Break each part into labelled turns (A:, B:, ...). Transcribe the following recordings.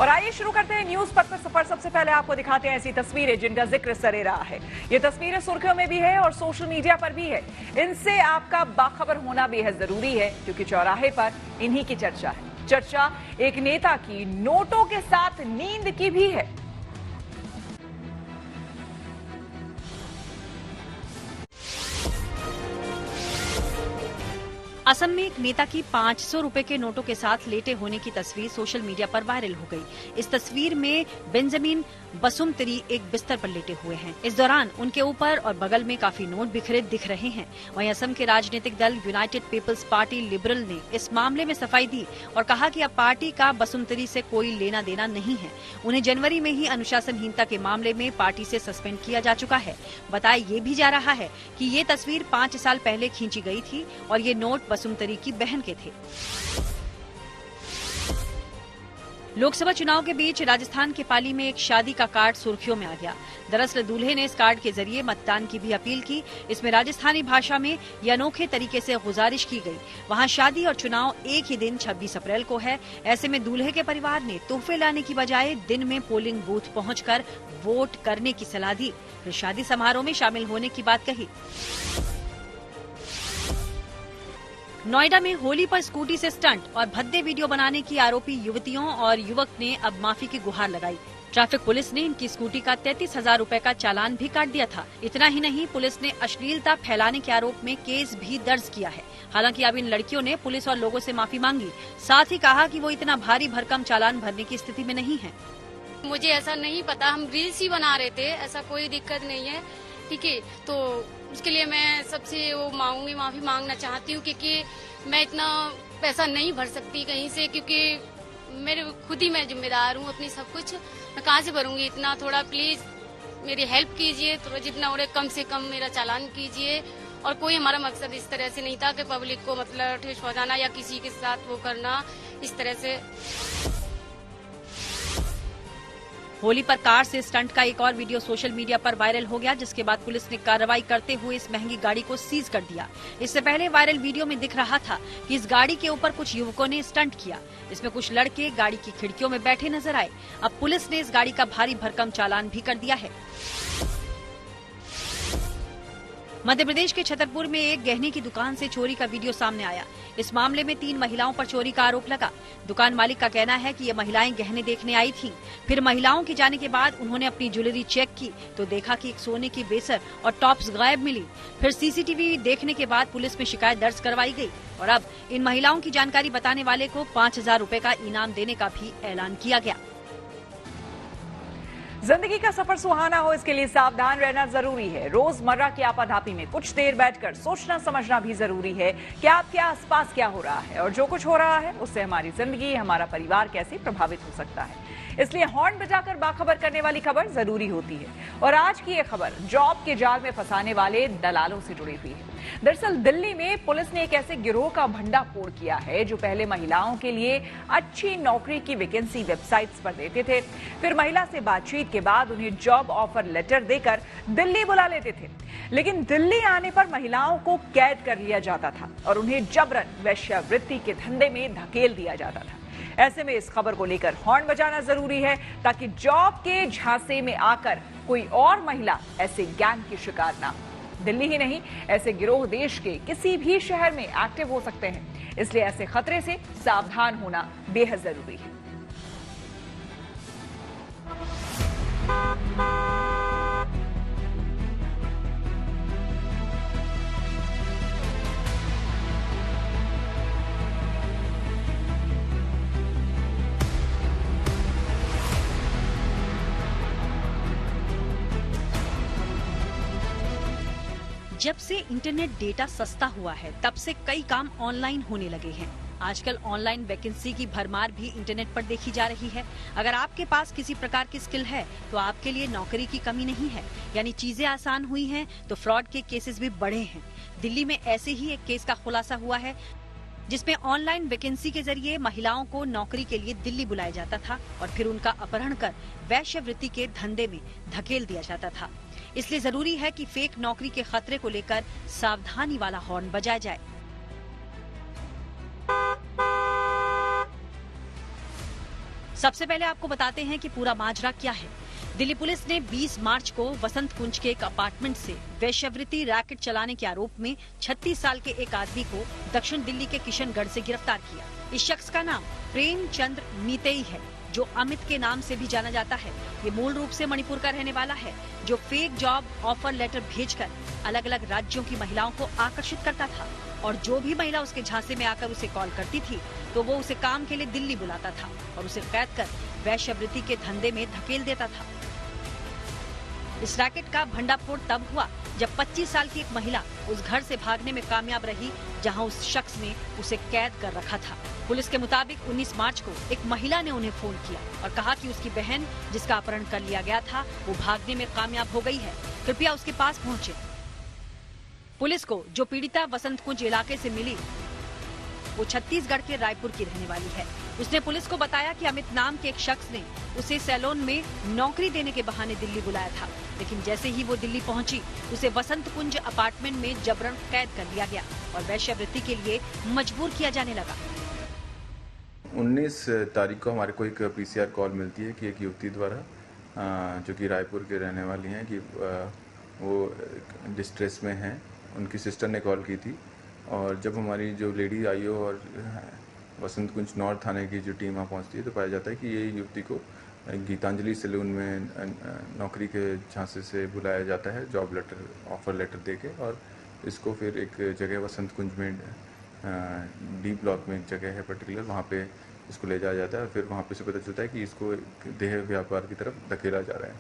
A: और आइए शुरू करते हैं न्यूज पथ पर सफर। सबसे पहले आपको दिखाते हैं ऐसी तस्वीरें जिनका जिक्र सरे रहा है। ये तस्वीरें सुर्खियों में भी है और सोशल मीडिया पर भी है। इनसे आपका बाखबर होना बेहद जरूरी है क्योंकि चौराहे पर इन्हीं की चर्चा है। चर्चा एक नेता की नोटों के साथ नींद की भी है।
B: असम में एक नेता की 500 रुपए के नोटों के साथ लेटे होने की तस्वीर सोशल मीडिया पर वायरल हो गई। इस तस्वीर में बेंजामिन बसुमतारी एक बिस्तर पर लेटे हुए हैं। इस दौरान उनके ऊपर और बगल में काफी नोट बिखरे दिख रहे हैं। वहीं असम के राजनीतिक दल यूनाइटेड पीपल्स पार्टी लिबरल ने इस मामले में सफाई दी और कहा कि अब पार्टी का बसुमतारी से कोई लेना देना नहीं है। उन्हें जनवरी में ही अनुशासनहीनता के मामले में पार्टी से सस्पेंड किया जा चुका है। बताया ये भी जा रहा है कि ये तस्वीर 5 साल पहले खींची गई थी और ये नोट बसुमतारी की बहन के थे। लोकसभा चुनाव के बीच राजस्थान के पाली में एक शादी का कार्ड सुर्खियों में आ गया। दरअसल दूल्हे ने इस कार्ड के जरिए मतदान की भी अपील की। इसमें राजस्थानी भाषा में ये अनोखे तरीके से गुजारिश की गई। वहां शादी और चुनाव एक ही दिन 26 अप्रैल को है। ऐसे में दूल्हे के परिवार ने तोहफे लाने की बजाय दिन में पोलिंग बूथ पहुंचकर वोट करने की सलाह दी। फिर शादी समारोह में शामिल होने की बात कही। नोएडा में होली पर स्कूटी से स्टंट और भद्दे वीडियो बनाने की आरोपी युवतियों और युवक ने अब माफी की गुहार लगाई। ट्रैफिक पुलिस ने इनकी स्कूटी का 33,000 रुपए का चालान भी काट दिया था। इतना ही नहीं, पुलिस ने अश्लीलता फैलाने के आरोप में केस भी दर्ज किया है। हालांकि अब इन लड़कियों ने पुलिस और लोगों से माफी मांगी। साथ ही कहा कि वो इतना भारी भरकम चालान भरने की स्थिति में नहीं है।
C: मुझे ऐसा नहीं पता, हम रील्स ही बना रहे थे, ऐसा कोई दिक्कत नहीं है। ठीक है, तो उसके लिए मैं सबसे वो मांगूंगी, माफी मांगना चाहती हूँ क्योंकि मैं इतना पैसा नहीं भर सकती कहीं से, क्योंकि मेरे खुद ही मैं जिम्मेदार हूँ अपनी सब कुछ। मैं कहाँ से भरूंगी इतना? थोड़ा प्लीज मेरी हेल्प कीजिए, थोड़ा जितना हो कम से कम मेरा चालान कीजिए। और कोई हमारा मकसद इस तरह से नहीं था कि पब्लिक को मतलब ठेस पहुंचाना या किसी के साथ वो करना इस तरह से।
B: होली पर कार से स्टंट का एक और वीडियो सोशल मीडिया पर वायरल हो गया, जिसके बाद पुलिस ने कार्रवाई करते हुए इस महंगी गाड़ी को सीज कर दिया। इससे पहले वायरल वीडियो में दिख रहा था कि इस गाड़ी के ऊपर कुछ युवकों ने स्टंट किया। इसमें कुछ लड़के गाड़ी की खिड़कियों में बैठे नजर आए। अब पुलिस ने इस गाड़ी का भारी भरकम चालान भी कर दिया है। मध्य प्रदेश के छतरपुर में एक गहने की दुकान से चोरी का वीडियो सामने आया। इस मामले में 3 महिलाओं पर चोरी का आरोप लगा। दुकान मालिक का कहना है कि ये महिलाएं गहने देखने आई थीं। फिर महिलाओं के जाने के बाद उन्होंने अपनी ज्वेलरी चेक की तो देखा कि एक सोने की बेसर और टॉप्स गायब मिली। फिर सीसीटीवी देखने के बाद पुलिस में शिकायत दर्ज करवाई गई और अब इन महिलाओं की जानकारी बताने वाले को 5,000 रुपए का इनाम देने का भी ऐलान किया गया।
A: जिंदगी का सफर सुहाना हो, इसके लिए सावधान रहना जरूरी है। रोजमर्रा की आपाधापी में कुछ देर बैठकर सोचना समझना भी जरूरी है कि आपके आसपास क्या हो रहा है और जो कुछ हो रहा है उससे हमारी जिंदगी, हमारा परिवार कैसे प्रभावित हो सकता है। इसलिए हॉर्न बजाकर बाखबर करने वाली खबर जरूरी होती है। और आज की ये खबर जॉब के जाल में फंसाने वाले दलालों से जुड़ी हुई है। दरअसल दिल्ली में पुलिस ने एक ऐसे गिरोह का भंडाफोड़ किया है जो पहले महिलाओं के लिए अच्छी नौकरी की वैकेंसी वेबसाइट्स पर देते थे, फिर महिला से बातचीत के बाद उन्हें जॉब ऑफर लेटर देकर दिल्ली बुला लेते थे। लेकिन दिल्ली आने पर महिलाओं को कैद कर लिया जाता था और उन्हें जबरन वेश्यावृत्ति के धंधे में धकेल दिया जाता था। ऐसे में इस खबर को लेकर हॉर्न बजाना जरूरी है ताकि जॉब के झांसे में आकर कोई और महिला ऐसे गैंग की शिकार ना हो। दिल्ली ही नहीं, ऐसे गिरोह देश के किसी भी शहर में एक्टिव हो सकते हैं। इसलिए ऐसे खतरे से सावधान होना बेहद जरूरी है।
B: जब से इंटरनेट डेटा सस्ता हुआ है तब से कई काम ऑनलाइन होने लगे हैं। आजकल ऑनलाइन वैकेंसी की भरमार भी इंटरनेट पर देखी जा रही है। अगर आपके पास किसी प्रकार की स्किल है तो आपके लिए नौकरी की कमी नहीं है। यानी चीजें आसान हुई हैं तो फ्रॉड के केसेस भी बढ़े हैं। दिल्ली में ऐसे ही एक केस का खुलासा हुआ है जिसमें ऑनलाइन वैकेंसी के जरिए महिलाओं को नौकरी के लिए दिल्ली बुलाया जाता था और फिर उनका अपहरण कर वैश्यवृत्ति के धंधे में धकेल दिया जाता था। इसलिए जरूरी है कि फेक नौकरी के खतरे को लेकर सावधानी वाला हॉर्न बजाया जाए। सबसे पहले आपको बताते हैं कि पूरा माजरा क्या है। दिल्ली पुलिस ने 20 मार्च को वसंत कुंज के एक अपार्टमेंट से वेश्यावृत्ति रैकेट चलाने के आरोप में 36 साल के एक आदमी को दक्षिण दिल्ली के किशनगढ़ से गिरफ्तार किया। इस शख्स का नाम प्रेमचंद्र मीतेई है, जो अमित के नाम से भी जाना जाता है। ये मूल रूप से मणिपुर का रहने वाला है, जो फेक जॉब ऑफर लेटर भेजकर अलग अलग राज्यों की महिलाओं को आकर्षित करता था और जो भी महिला उसके झांसे में आकर उसे कॉल करती थी तो वो उसे काम के लिए दिल्ली बुलाता था और उसे कैद कर वैश्यावृत्ति के धंधे में धकेल देता था। इस रैकेट का भंडाफोड़ तब हुआ जब 25 साल की एक महिला उस घर से भागने में कामयाब रही जहां उस शख्स ने उसे कैद कर रखा था। पुलिस के मुताबिक 19 मार्च को एक महिला ने उन्हें फोन किया और कहा कि उसकी बहन, जिसका अपहरण कर लिया गया था, वो भागने में कामयाब हो गई है, कृपया उसके पास पहुंचे। पुलिस को जो पीड़िता वसंत कुंज इलाके से मिली वो छत्तीसगढ़ के रायपुर की रहने वाली है। उसने पुलिस को बताया कि अमित नाम के एक शख्स ने उसे सैलून में नौकरी देने के बहाने दिल्ली बुलाया था, लेकिन जैसे ही वो दिल्ली पहुंची उसे वसंत कुंज अपार्टमेंट में जबरन कैद कर लिया गया और वैश्यावृत्ति के लिए मजबूर किया जाने लगा।
D: 19 तारीख को हमारे को एक पीसीआर कॉल मिलती है कि एक युवती द्वारा जो कि रायपुर के रहने वाली हैं कि वो डिस्ट्रेस में हैं। उनकी सिस्टर ने कॉल की थी और जब हमारी जो लेडी आईओ और वसंत कुंज नॉर्थ थाने की जो टीम वहाँ पहुँचती है तो पाया जाता है कि ये युवती को गीतांजलि सैलून में नौकरी के झांसे से बुलाया जाता है, जॉब लेटर ऑफर लेटर देके, और इसको फिर एक जगह वसंत कुंज में डी ब्लॉक में एक जगह है पर्टिकुलर, वहाँ पे इसको ले जाया जाता है और फिर वहाँ पे से पता चलता है कि इसको देह व्यापार की तरफ धकेला जा रहा है।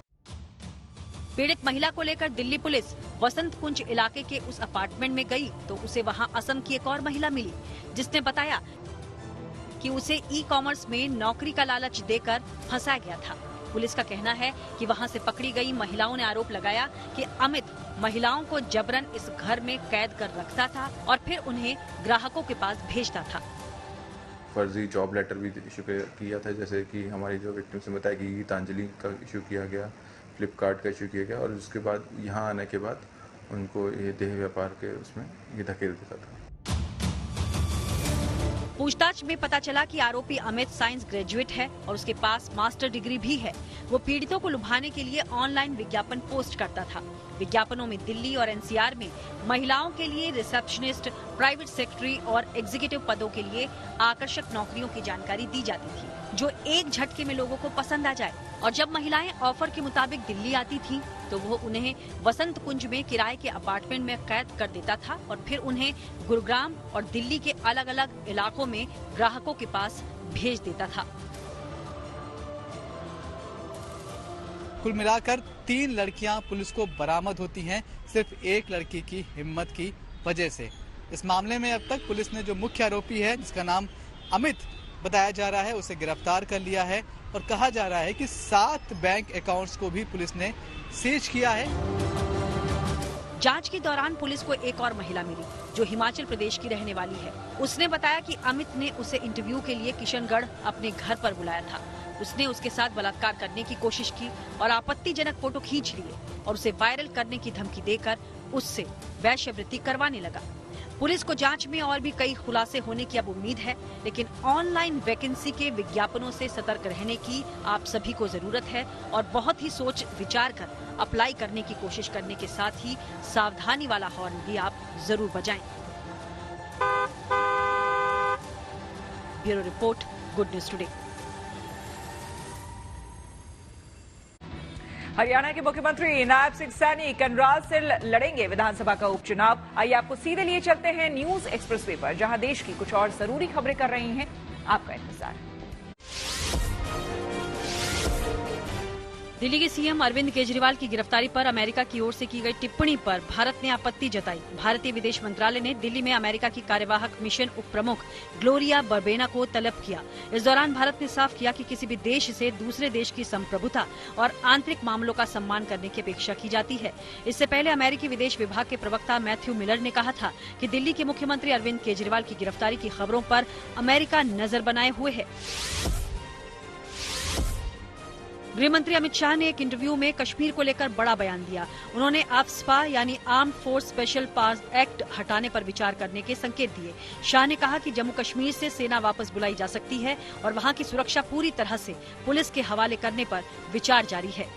B: पीड़ित महिला को लेकर दिल्ली पुलिस वसंत कुंज इलाके के उस अपार्टमेंट में गई तो उसे वहां असम की एक और महिला मिली, जिसने बताया कि उसे ई-कॉमर्स में नौकरी का लालच देकर फंसाया गया था। पुलिस का कहना है कि वहां से पकड़ी गई महिलाओं ने आरोप लगाया कि अमित महिलाओं को जबरन इस घर में कैद कर रखता था और फिर उन्हें ग्राहकों के पास भेजता था।
D: फर्जी जॉब लेटर भी इशू किया था, जैसे कि हमारी जो विक्टिम से बताया कि गीतांजलि का इशू किया गया, फ्लिपकार्ट का इशू किया गया और उसके बाद यहाँ आने के बाद उनको ये देह व्यापार के उसमें ये धकेल देता था।
B: पूछताछ में पता चला कि आरोपी अमित साइंस ग्रेजुएट है और उसके पास मास्टर डिग्री भी है। वो पीड़ितों को लुभाने के लिए ऑनलाइन विज्ञापन पोस्ट करता था। विज्ञापनों में दिल्ली और एनसीआर में महिलाओं के लिए रिसेप्शनिस्ट, प्राइवेट सेक्रेटरी और एग्जीक्यूटिव पदों के लिए आकर्षक नौकरियों की जानकारी दी जाती थी, जो एक झटके में लोगों को पसंद आ जाए। और जब महिलाएं ऑफर के मुताबिक दिल्ली आती थीं, तो वो उन्हें वसंत कुंज में किराए के अपार्टमेंट में कैद कर देता था और फिर उन्हें गुरुग्राम और दिल्ली के अलग अलग इलाकों में ग्राहकों के पास भेज देता था।
E: कुल मिलाकर 3 लड़कियां पुलिस को बरामद होती हैं सिर्फ एक लड़की की हिम्मत की वजह से। इस मामले में अब तक पुलिस ने जो मुख्य आरोपी है, जिसका नाम अमित बताया जा रहा है, उसे गिरफ्तार कर लिया है और कहा जा रहा है कि 7 बैंक अकाउंट्स को भी पुलिस ने सीज किया है।
B: जांच के दौरान पुलिस को एक और महिला मिली जो हिमाचल प्रदेश की रहने वाली है। उसने बताया कि अमित ने उसे इंटरव्यू के लिए किशनगढ़ अपने घर पर बुलाया था। उसने उसके साथ बलात्कार करने की कोशिश की और आपत्तिजनक फोटो खींच लिए और उसे वायरल करने की धमकी देकर उससे वैश्यावृत्ति करवाने लगा। पुलिस को जांच में और भी कई खुलासे होने की अब उम्मीद है, लेकिन ऑनलाइन वैकेंसी के विज्ञापनों से सतर्क रहने की आप सभी को जरूरत है और बहुत ही सोच विचार कर अप्लाई करने की कोशिश करने के साथ ही सावधानी वाला हॉर्न भी आप जरूर बजाएं। Bureau report, good news today.
A: Haryana के मुख्यमंत्री नायब सिंह सैनी कनराज से लड़ेंगे विधानसभा का उपचुनाव। आइए आपको सीधे लिए चलते हैं न्यूज एक्सप्रेस वे पर, जहां देश की कुछ और जरूरी खबरें कर रही हैं आपका इंतजार।
B: दिल्ली के सीएम अरविंद केजरीवाल की गिरफ्तारी पर अमेरिका की ओर से की गई टिप्पणी पर भारत ने आपत्ति जताई। भारतीय विदेश मंत्रालय ने दिल्ली में अमेरिका की कार्यवाहक मिशन उप प्रमुख ग्लोरिया बर्बेना को तलब किया। इस दौरान भारत ने साफ किया कि किसी भी देश से दूसरे देश की संप्रभुता और आंतरिक मामलों का सम्मान करने की अपेक्षा की जाती है। इससे पहले अमेरिकी विदेश विभाग के प्रवक्ता मैथ्यू मिलर ने कहा था कि दिल्ली के मुख्यमंत्री अरविंद केजरीवाल की गिरफ्तारी की खबरों पर अमेरिका नजर बनाए हुए है। गृह मंत्री अमित शाह ने एक इंटरव्यू में कश्मीर को लेकर बड़ा बयान दिया। उन्होंने आफ्स्पा यानी armed force special powers act हटाने पर विचार करने के संकेत दिए। शाह ने कहा कि जम्मू कश्मीर से सेना वापस बुलाई जा सकती है और वहां की सुरक्षा पूरी तरह से पुलिस के हवाले करने पर विचार जारी है।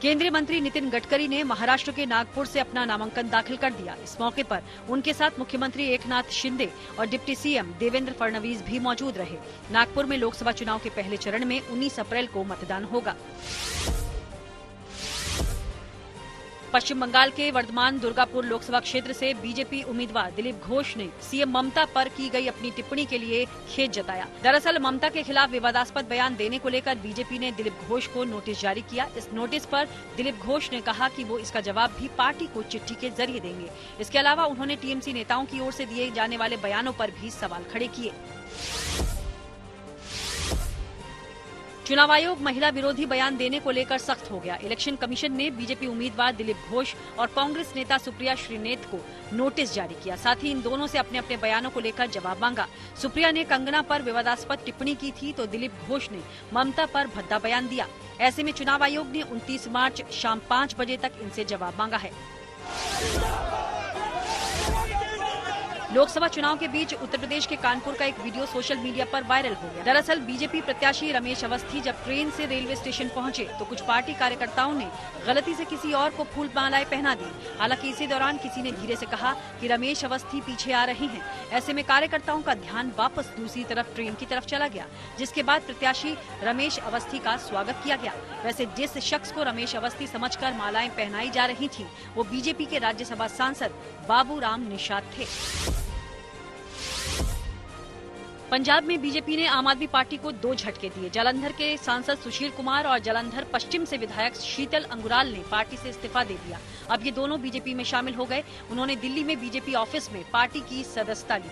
B: केंद्रीय मंत्री नितिन गडकरी ने महाराष्ट्र के नागपुर से अपना नामांकन दाखिल कर दिया। इस मौके पर उनके साथ मुख्यमंत्री एकनाथ शिंदे और डिप्टी सीएम देवेंद्र फडणवीस भी मौजूद रहे। नागपुर में लोकसभा चुनाव के पहले चरण में 19 अप्रैल को मतदान होगा। पश्चिम बंगाल के वर्धमान दुर्गापुर लोकसभा क्षेत्र से बीजेपी उम्मीदवार दिलीप घोष ने सीएम ममता पर की गई अपनी टिप्पणी के लिए खेद जताया। दरअसल ममता के खिलाफ विवादास्पद बयान देने को लेकर बीजेपी ने दिलीप घोष को नोटिस जारी किया। इस नोटिस पर दिलीप घोष ने कहा कि वो इसका जवाब भी पार्टी को चिट्ठी के जरिए देंगे। इसके अलावा उन्होंने टीएमसी नेताओं की ओर से दिए जाने वाले बयानों पर भी सवाल खड़े किए। चुनाव आयोग महिला विरोधी बयान देने को लेकर सख्त हो गया। इलेक्शन कमीशन ने बीजेपी उम्मीदवार दिलीप घोष और कांग्रेस नेता सुप्रिया श्रीनेत को नोटिस जारी किया। साथ ही इन दोनों से अपने अपने बयानों को लेकर जवाब मांगा। सुप्रिया ने कंगना पर विवादास्पद टिप्पणी की थी तो दिलीप घोष ने ममता पर भद्दा बयान दिया। ऐसे में चुनाव आयोग ने 29 मार्च शाम 5 बजे तक इनसे जवाब मांगा है। लोकसभा चुनाव के बीच उत्तर प्रदेश के कानपुर का एक वीडियो सोशल मीडिया पर वायरल हो गया। दरअसल बीजेपी प्रत्याशी रमेश अवस्थी जब ट्रेन से रेलवे स्टेशन पहुंचे तो कुछ पार्टी कार्यकर्ताओं ने गलती से किसी और को फूल मालाएं पहना दी। हालांकि इसी दौरान किसी ने धीरे से कहा कि रमेश अवस्थी पीछे आ रहे हैं। ऐसे में कार्यकर्ताओं का ध्यान वापस दूसरी तरफ ट्रेन की तरफ चला गया, जिसके बाद प्रत्याशी रमेश अवस्थी का स्वागत किया गया। वैसे जिस शख्स को रमेश अवस्थी समझकर मालाएं पहनाई जा रही थी वो बीजेपी के राज्यसभा सांसद बाबूराम निषाद थे। पंजाब में बीजेपी ने आम आदमी पार्टी को 2 झटके दिए। जालंधर के सांसद सुशील कुमार और जालंधर पश्चिम से विधायक शीतल अंगुराल ने पार्टी से इस्तीफा दे दिया। अब ये दोनों बीजेपी में शामिल हो गए। उन्होंने दिल्ली में बीजेपी ऑफिस में पार्टी की सदस्यता ली।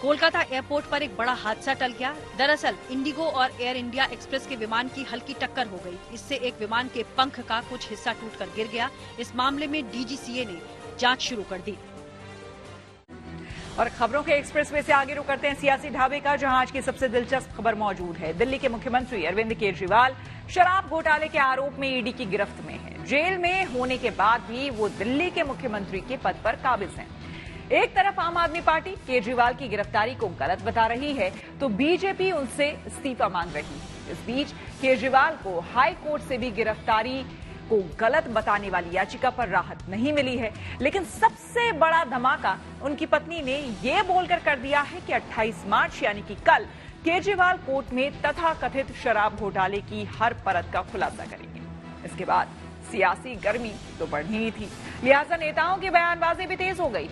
B: कोलकाता एयरपोर्ट पर एक बड़ा हादसा टल गया। दरअसल इंडिगो और एयर इंडिया एक्सप्रेस के विमान की हल्की टक्कर हो गई। इससे एक विमान के पंख का कुछ हिस्सा टूटकर गिर गया। इस मामले में डीजीसीए ने जांच शुरू कर दी।
A: और खबरों के एक्सप्रेसवे से आगे रुक करते हैं सियासी ढाबे का, जहां आज की सबसे दिलचस्प खबर मौजूद है। दिल्ली के मुख्यमंत्री अरविंद केजरीवाल शराब घोटाले के आरोप में ईडी की गिरफ्त में है। जेल में होने के बाद भी वो दिल्ली के मुख्यमंत्री के पद पर काबिज हैं। एक तरफ आम आदमी पार्टी केजरीवाल की गिरफ्तारी को गलत बता रही है तो बीजेपी उनसे इस्तीफा मांग रही है। इस बीच केजरीवाल को हाई कोर्ट से भी गिरफ्तारी को गलत बताने वाली याचिका पर राहत नहीं मिली है। लेकिन सबसे बड़ा धमाका उनकी पत्नी ने ये बोलकर कर दिया है कि 28 मार्च यानी कि कल केजरीवाल कोर्ट में तथाकथित शराब घोटाले की हर परत का खुलासा करेंगे। इसके बाद सियासी गर्मी तो बढ़नी ही थी, लिहाजा नेताओं की बयानबाजी भी तेज हो गई।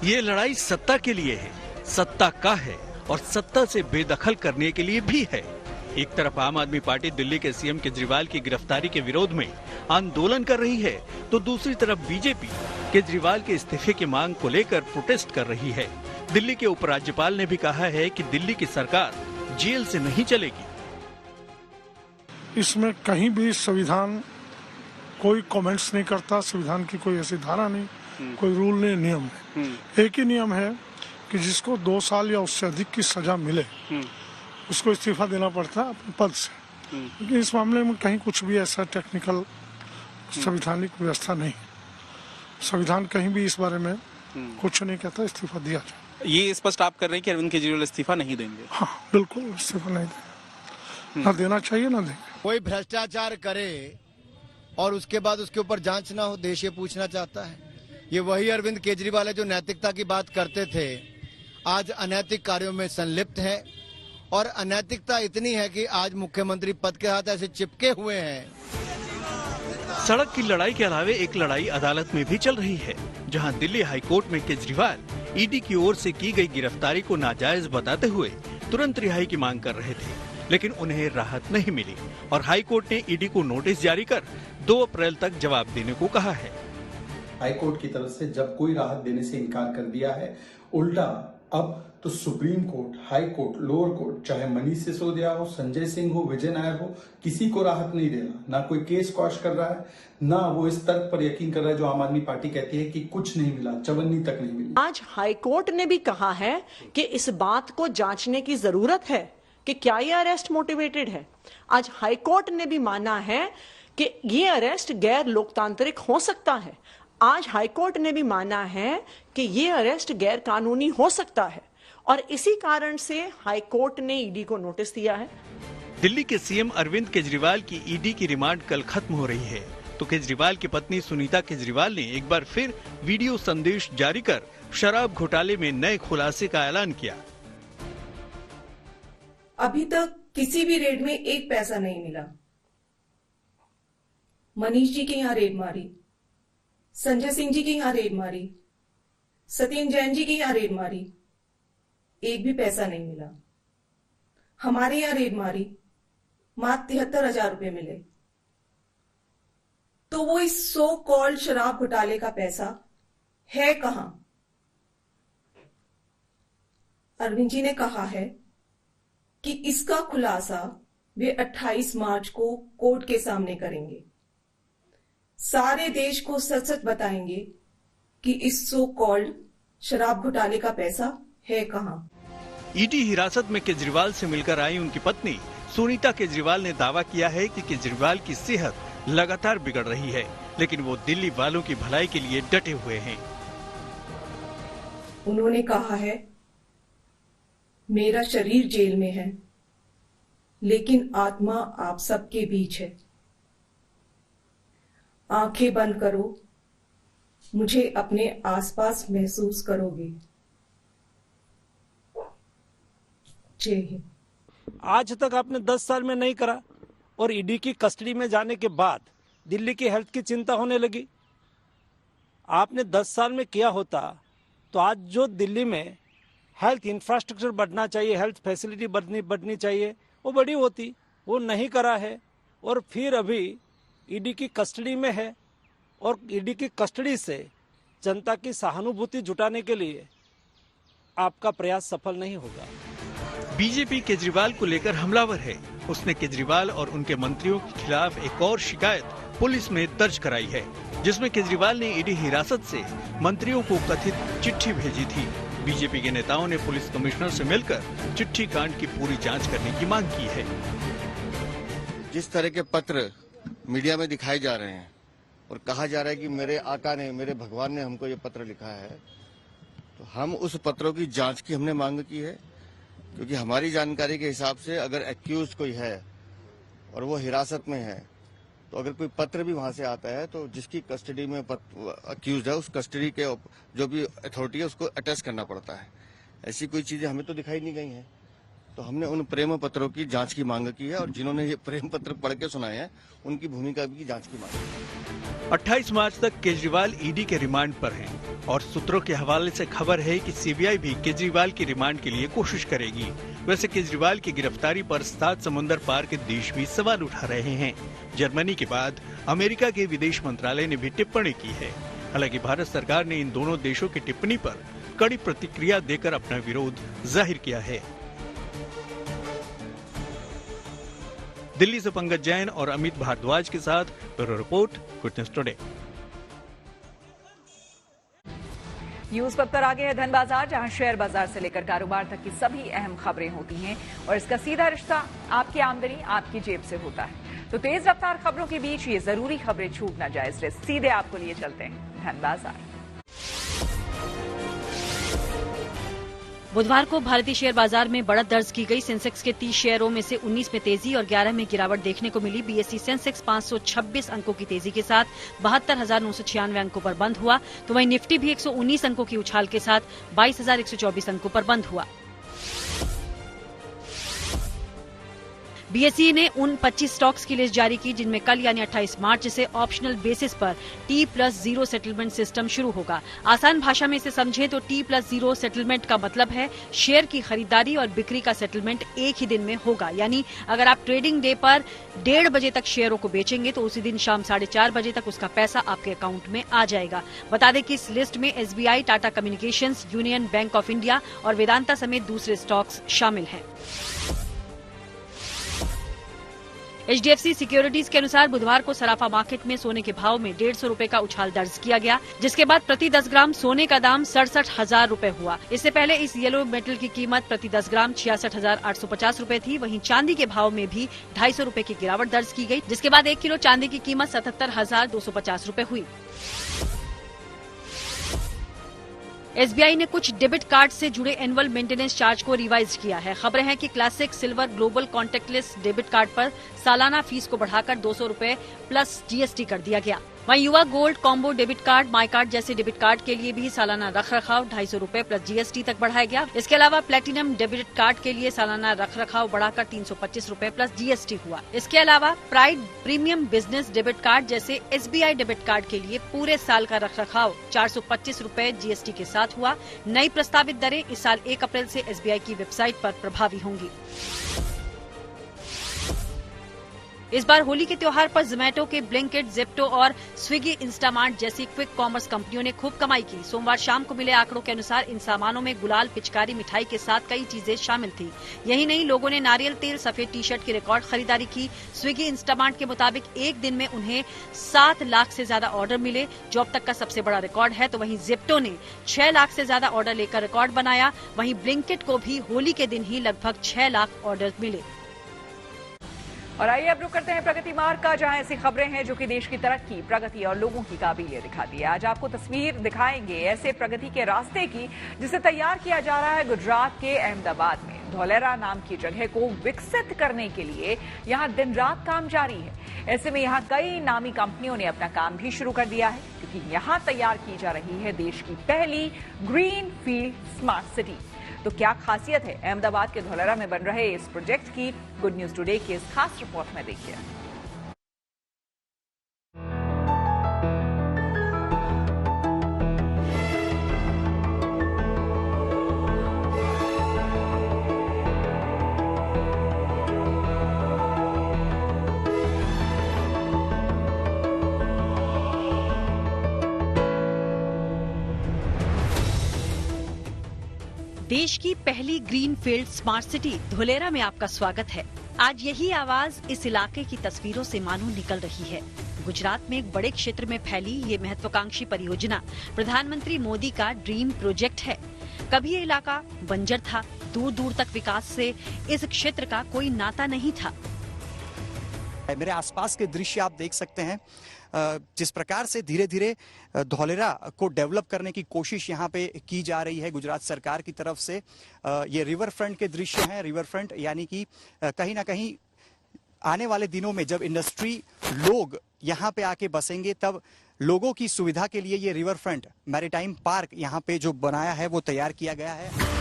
F: ये लड़ाई सत्ता के लिए है, सत्ता का है और सत्ता से बेदखल करने के लिए भी है। एक तरफ आम आदमी पार्टी दिल्ली के सीएम केजरीवाल की गिरफ्तारी के विरोध में आंदोलन कर रही है तो दूसरी तरफ बीजेपी केजरीवाल के इस्तीफे की मांग को लेकर प्रोटेस्ट कर रही है। दिल्ली के उपराज्यपाल ने भी कहा है कि दिल्ली की सरकार जेल से नहीं चलेगी।
G: इसमें कहीं भी संविधान कोई कमेंट्स नहीं करता, संविधान की कोई ऐसी धारा नहीं, कोई रूल नहीं, नियम है। एक ही नियम है कि जिसको 2 साल या उससे अधिक की सजा मिले उसको इस्तीफा देना पड़ता है अपने पद से। लेकिन इस मामले में कहीं कुछ भी ऐसा टेक्निकल संवैधानिक व्यवस्था नहीं। संविधान कहीं भी इस बारे में कुछ नहीं कहता इस्तीफा दिया जाए।
H: ये स्पष्ट आप कर रहे हैं कि अरविंद केजरीवाल इस्तीफा नहीं देंगे?
G: हाँ बिल्कुल, इस्तीफा नहीं देंगे, ना देना चाहिए ना देंगे।
I: कोई भ्रष्टाचार करे और उसके बाद उसके ऊपर जांच ना हो, देश ये पूछना चाहता है। ये वही अरविंद केजरीवाल है जो नैतिकता की बात करते थे, आज अनैतिक कार्यों में संलिप्त है। और अनैतिकता इतनी है कि आज मुख्यमंत्री पद के हाथ ऐसे चिपके हुए हैं।
F: सड़क की लड़ाई के अलावे एक लड़ाई अदालत में भी चल रही है, जहां दिल्ली हाईकोर्ट में केजरीवाल ईडी की ओर से की गई गिरफ्तारी को नाजायज बताते हुए तुरंत रिहाई की मांग कर रहे थे, लेकिन उन्हें राहत नहीं मिली और हाईकोर्ट ने ईडी को नोटिस जारी कर 2 अप्रैल तक जवाब देने को कहा है।
J: हाई कोर्ट की तरफ से जब कोई राहत देने से इनकार कर दिया है, उल्टा अब तो supreme court, high court, lower court, चाहे मनीष सिसोदिया हो, संजय सिंह हो, विजय नायर हो, किसी को राहत नहीं दे रहा। ना कोई केस क्वॉश कर रहा है, ना वो इस तर्क पर यकीन कर रहा है जो आम आदमी पार्टी कहती है कि कुछ नहीं मिला, चवन्नी तक नहीं मिली।
K: आज हाई कोर्ट ने भी कहा है कि इस बात को जांचने की जरूरत है कि क्या ये अरेस्ट मोटिवेटेड है। आज हाई कोर्ट ने भी माना है कि ये अरेस्ट गैर लोकतांत्रिक हो सकता है। आज हाई कोर्ट ने भी माना है कि ये अरेस्ट गैर कानूनी हो सकता है और इसी कारण से हाई कोर्ट ने ईडी को नोटिस दिया है।
F: दिल्ली के सीएम अरविंद केजरीवाल की ईडी की रिमांड कल खत्म हो रही है, तो केजरीवाल की पत्नी सुनीता केजरीवाल ने एक बार फिर वीडियो संदेश जारी कर शराब घोटाले में नए खुलासे का ऐलान किया।
L: अभी तक किसी भी रेड में एक पैसा नहीं मिला। मनीष जी के यहाँ रेड मारी, संजय सिंह जी के यहाँ रेड मारी, सत्येंद्र जैन जी के यहाँ रेड मारी, एक भी पैसा नहीं मिला। हमारे यहाँ रेड मारी, मात्र 73,000 रुपए मिले। तो वो इस सो कॉल्ड शराब घोटाले का पैसा है कहां? अरविंद जी ने कहा है कि इसका खुलासा वे 28 मार्च को कोर्ट के सामने करेंगे। सारे देश को सच सच बताएंगे कि इस सो कॉल्ड शराब घोटाले का पैसा है कहां।
F: ईडी हिरासत में केजरीवाल से मिलकर आई उनकी पत्नी सुनीता केजरीवाल ने दावा किया है कि केजरीवाल की सेहत लगातार बिगड़ रही है, लेकिन वो दिल्ली वालों की भलाई के लिए डटे हुए हैं।
L: उन्होंने कहा है, मेरा शरीर जेल में है, लेकिन आत्मा आप सबके बीच है। आंखें बंद करो, मुझे अपने आसपास महसूस करोगे। जय हिंद।
M: आज तक आपने 10 साल में नहीं करा और ईडी की कस्टडी में जाने के बाद दिल्ली की हेल्थ की चिंता होने लगी। आपने 10 साल में किया होता तो आज जो दिल्ली में हेल्थ इंफ्रास्ट्रक्चर बढ़ना चाहिए, हेल्थ फैसिलिटी बढ़नी चाहिए, वो बड़ी होती। वो नहीं करा है और फिर अभी ईडी की कस्टडी में है और ईडी की कस्टडी से जनता की सहानुभूति जुटाने के लिए आपका प्रयास सफल नहीं होगा।
F: बीजेपी केजरीवाल को लेकर हमलावर है। उसने केजरीवाल और उनके मंत्रियों के खिलाफ एक और शिकायत पुलिस में दर्ज कराई है, जिसमें केजरीवाल ने ईडी हिरासत से मंत्रियों को कथित चिट्ठी भेजी थी। बीजेपी के नेताओं ने पुलिस कमिश्नर से मिलकर चिट्ठी कांड की पूरी जांच करने की मांग की है।
I: जिस तरह के पत्र मीडिया में दिखाए जा रहे हैं और कहा जा रहा है कि मेरे आका ने, मेरे भगवान ने हमको ये पत्र लिखा है, तो हम उस पत्रों की जांच की हमने मांग की है, क्योंकि हमारी जानकारी के हिसाब से अगर एक्यूज कोई है और वो हिरासत में है, तो अगर कोई पत्र भी वहां से आता है तो जिसकी कस्टडी में एक्यूज है उस कस्टडी के जो भी अथॉरिटी है उसको अटैच करना पड़ता है। ऐसी कोई चीजें हमें तो दिखाई नहीं गई हैं, तो हमने उन प्रेम पत्रों की जांच की मांग की है और जिन्होंने ये प्रेम पत्र पढ़ के सुनाए हैं उनकी भूमिका की जांच की मांग की।
F: 28 मार्च तक केजरीवाल ईडी के रिमांड पर हैं और सूत्रों के हवाले से खबर है कि सीबीआई भी केजरीवाल की रिमांड के लिए कोशिश करेगी। वैसे केजरीवाल की गिरफ्तारी पर 7 समुंदर पार के देश भी सवाल उठा रहे हैं। जर्मनी के बाद अमेरिका के विदेश मंत्रालय ने भी टिप्पणी की है। हालांकि भारत सरकार ने इन दोनों देशों की टिप्पणी पर कड़ी प्रतिक्रिया देकर अपना विरोध जाहिर किया है। दिल्ली से पंकज जैन और अमित भारद्वाज के साथ bureau report, good news today.
A: News पर आगे है धन बाजार, जहां शेयर बाजार से लेकर कारोबार तक की सभी अहम खबरें होती हैं और इसका सीधा रिश्ता आपकी आमदनी आपकी जेब से होता है। तो तेज रफ्तार खबरों के बीच ये जरूरी खबरें छूट ना जाए, इसलिए सीधे आपको लिए चलते हैं धन बाजार।
B: बुधवार को भारतीय शेयर बाजार में बढ़त दर्ज की गई। सेंसेक्स के 30 शेयरों में से 19 में तेजी और 11 में गिरावट देखने को मिली। बीएसई सेंसेक्स 526 अंकों की तेजी के साथ 72,996 अंकों पर बंद हुआ, तो वहीं निफ्टी भी 119 अंकों की उछाल के साथ 22,124 अंकों पर बंद हुआ। बीएसई ने उन 25 स्टॉक्स की लिस्ट जारी की जिनमें कल यानी 28 मार्च से ऑप्शनल बेसिस पर T+0 सेटलमेंट सिस्टम शुरू होगा। आसान भाषा में इसे समझें तो T+0 सेटलमेंट का मतलब है शेयर की खरीदारी और बिक्री का सेटलमेंट एक ही दिन में होगा। यानी अगर आप ट्रेडिंग डे पर 1:30 बजे तक शेयरों को बेचेंगे तो उसी दिन शाम 4:30 बजे तक उसका पैसा आपके अकाउंट में आ जाएगा। बता दें कि इस लिस्ट में SBI, Tata communications, union bank of India और वेदांता समेत दूसरे स्टॉक्स शामिल हैं। HDFC सिक्योरिटीज के अनुसार बुधवार को सराफा मार्केट में सोने के भाव में 150 रूपये का उछाल दर्ज किया गया, जिसके बाद प्रति 10 ग्राम सोने का दाम 67,000 रूपये हुआ। इससे पहले इस येलो मेटल की कीमत प्रति 10 ग्राम 66,850 रूपये थी। वहीं चांदी के भाव में भी 250 रूपये की गिरावट दर्ज की गई, जिसके बाद 1 किलो चांदी की कीमत 77,250 रूपये हुई। SBI ने कुछ डेबिट कार्ड से जुड़े एनुअल मेंटेनेंस चार्ज को रिवाइज किया है। खबरें हैं कि classic, silver, global contact lens debit card पर सालाना फीस को बढ़ाकर 200 रूपये प्लस GST कर दिया गया। वहीं युवा gold, combo debit card, my card जैसे डेबिट कार्ड के लिए भी सालाना रखरखाव 250 रूपये प्लस GST तक बढ़ाया गया। इसके अलावा प्लेटिनम डेबिट कार्ड के लिए सालाना रखरखाव बढ़ाकर 325 रूपये प्लस GST हुआ। इसके अलावा pride premium business debit card जैसे SBI डेबिट कार्ड के लिए पूरे साल का रखरखाव 425 रूपये GST के साथ हुआ। नई प्रस्तावित दरें इस साल 1 अप्रैल से SBI की वेबसाइट पर प्रभावी होंगी। इस बार होली के त्योहार पर जोमेटो के ब्लिंकिट, ज़ेप्टो और स्विगी, इंस्टामार्ट जैसी क्विक कॉमर्स कंपनियों ने खूब कमाई की। सोमवार शाम को मिले आंकड़ों के अनुसार इन सामानों में गुलाल, पिचकारी, मिठाई के साथ कई चीजें शामिल थी। यही नहीं, लोगों ने नारियल तेल, सफेद टी-शर्ट की रिकॉर्ड खरीदारी की। स्विगी, इंस्टामार्ट के मुताबिक एक दिन में उन्हें 7 लाख से ज्यादा ऑर्डर मिले, जो अब तक का सबसे बड़ा रिकॉर्ड है। तो वहीं ज़ेप्टो ने 6 लाख से ज्यादा ऑर्डर लेकर रिकॉर्ड बनाया। वहीं ब्लिंकिट को भी होली के दिन ही लगभग 6 लाख ऑर्डर मिले।
A: और आइए अब रुक करते हैं प्रगति मार्ग का, जहां ऐसी खबरें हैं जो कि देश की तरक्की, प्रगति और लोगों की काबिलियत दिखाती है। आज आपको तस्वीर दिखाएंगे ऐसे प्रगति के रास्ते की जिसे तैयार किया जा रहा है गुजरात के अहमदाबाद में। धोलेरा नाम की जगह को विकसित करने के लिए यहां दिन रात काम जारी है। ऐसे में यहां कई नामी कंपनियों ने अपना काम भी शुरू कर दिया है, क्योंकि यहां तैयार की जा रही है देश की पहली ग्रीन फील्ड स्मार्ट सिटी। तो क्या खासियत है अहमदाबाद के धोलेरा में बन रहे इस प्रोजेक्ट की? गुड न्यूज टुडे की इस खास रिपोर्ट में देखिए।
B: देश की पहली green field smart city Dholera में आपका स्वागत है। आज यही आवाज इस इलाके की तस्वीरों से मानो निकल रही है। गुजरात में एक बड़े क्षेत्र में फैली ये महत्वाकांक्षी परियोजना प्रधानमंत्री मोदी का ड्रीम प्रोजेक्ट है। कभी ये इलाका बंजर था, दूर दूर तक विकास से इस क्षेत्र का कोई नाता नहीं था।
N: मेरे आसपास के दृश्य आप देख सकते हैं, जिस प्रकार से धीरे धीरे धोलेरा को डेवलप करने की कोशिश यहाँ पे की जा रही है गुजरात सरकार की तरफ से। ये रिवर फ्रंट के दृश्य हैं। रिवर फ्रंट यानी कि कहीं ना कहीं आने वाले दिनों में जब इंडस्ट्री लोग यहाँ पे आके बसेंगे, तब लोगों की सुविधा के लिए ये रिवर फ्रंट मैरीटाइम पार्क यहाँ पे जो बनाया है वो तैयार किया गया है।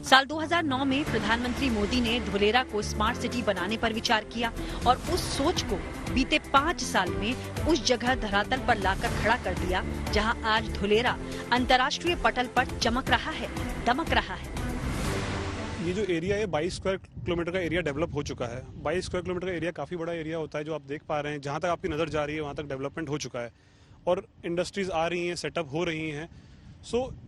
B: साल 2009 में प्रधानमंत्री मोदी ने धोलेरा को स्मार्ट सिटी बनाने पर विचार किया और उस सोच को बीते 5 साल में उस जगह धरातल पर लाकर खड़ा कर दिया, जहां आज धोलेरा अंतर्राष्ट्रीय पटल पर चमक रहा है, दमक रहा है।
O: ये जो एरिया है 22 स्क्वायर किलोमीटर का एरिया डेवलप हो चुका है। 22 स्क्वायर किलोमीटर का एरिया काफी बड़ा एरिया होता है, जो आप देख पा रहे हैं। जहां तक आपकी नजर जा रही है वहां तक डेवलपमेंट हो चुका है और इंडस्ट्रीज आ रही हैं, सेटअप हो रही हैं।